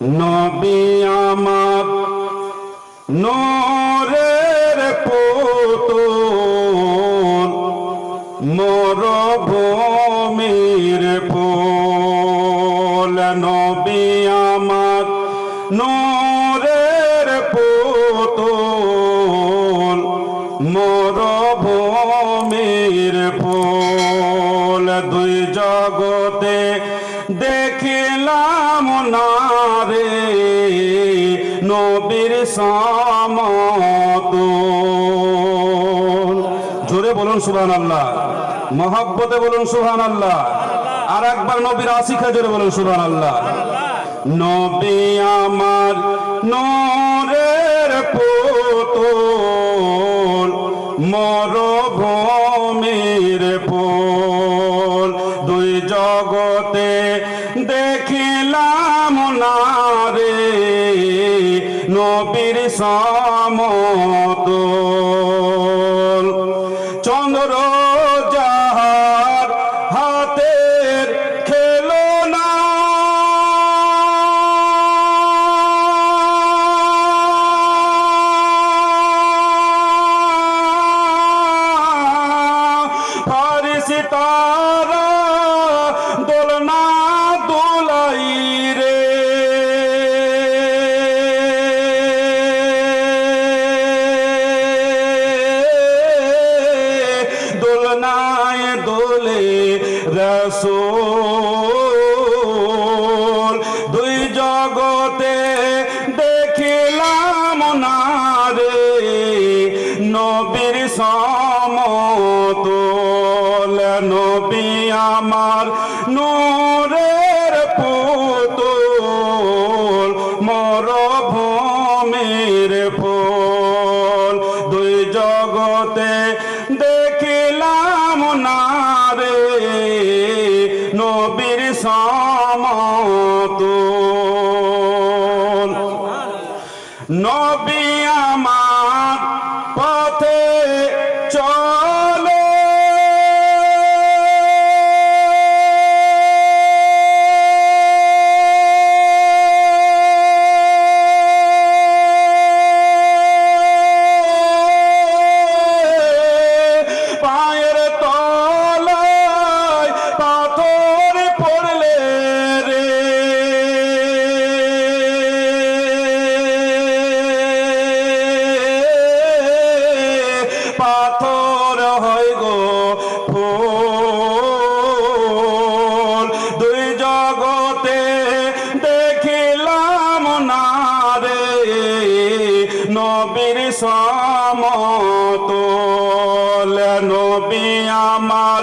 নবী আমার নূরের পুতুল, মরুভূমির ফুল। নবী আমার নূরের পুতুল, মরুভূমির ফুল। দুই জগতে দেখিলাম না রে নবীর সমতুল। জোরে বলুন সুবহানাল্লাহ, মহব্বতে বলুন সুবহানাল্লাহ। আর একবার নবীর আশিকা জোরে বলুন সুবহানাল্লাহ। নবী আমার নূরের পুতুল, মরুভূমির ফুল। দুই জগতে দেখিলাম না রে নবীর সমতুল। চন্দ্র যাহার হাতের খেলনা, ফারিস্তারা দোলনা দোলাই রে। দোলনায় দোলে রাসূল। দুই জগতে দেখিলাম না রে নবীর সমতুল। নবী আমার নূরের পুতুল, মরুভূমির ফুল। দুই জগতে দেখিলাম না রে নবীর সমতুল। নবী আমার পথে চলো, পায়ের তলায় পাথর পড়লে রে। পাথর হয় গো ফুল। দুই জগতে দেখিলাম না রে নবীর সমতুল। নবী আমার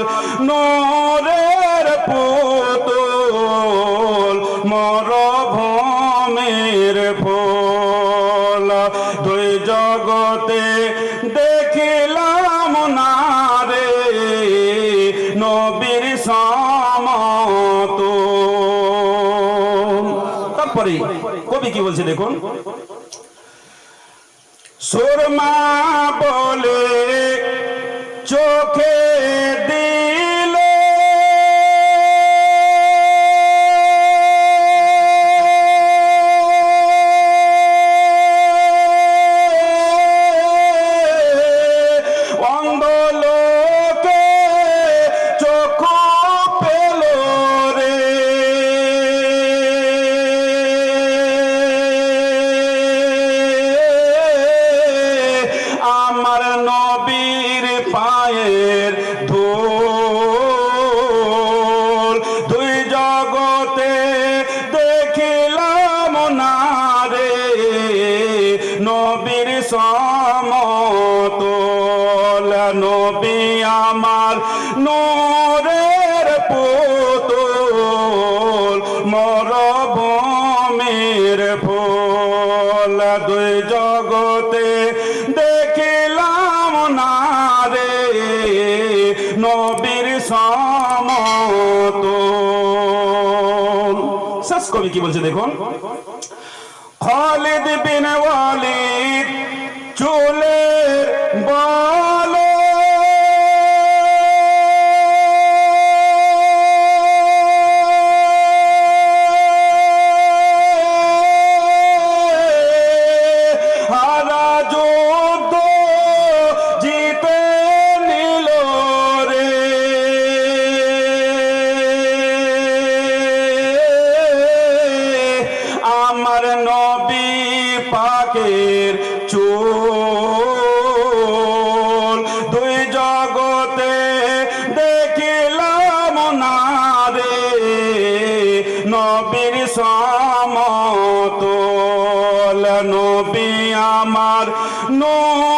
নূরের পুতুল, মরুভূমির ফুল। দুই জগতে দেখিলাম না রে নবীর সমতুল। তারপরে কবি কি বলছে দেখুন। সুরমা বলে চোখে দিল, অন্ধ লোকে চোখ পেল রে। আমার নবীর পায়ের ধুল। দুই জগতে দেখিলাম না রে নবীর সমতুল। নবী আমার নূরের পুতুল, মরুভূমির ফুল। দুই জগতে দেখিলাম না রে নবীর সমতুল। শেষ কবি কি বলছে দেখুন। খালিদ বিন ওয়ালিদ চুলের বলো, পাকের চুল দুই জগতে দেখিলাম না রে নবীর সমতুল নবী আমার নূর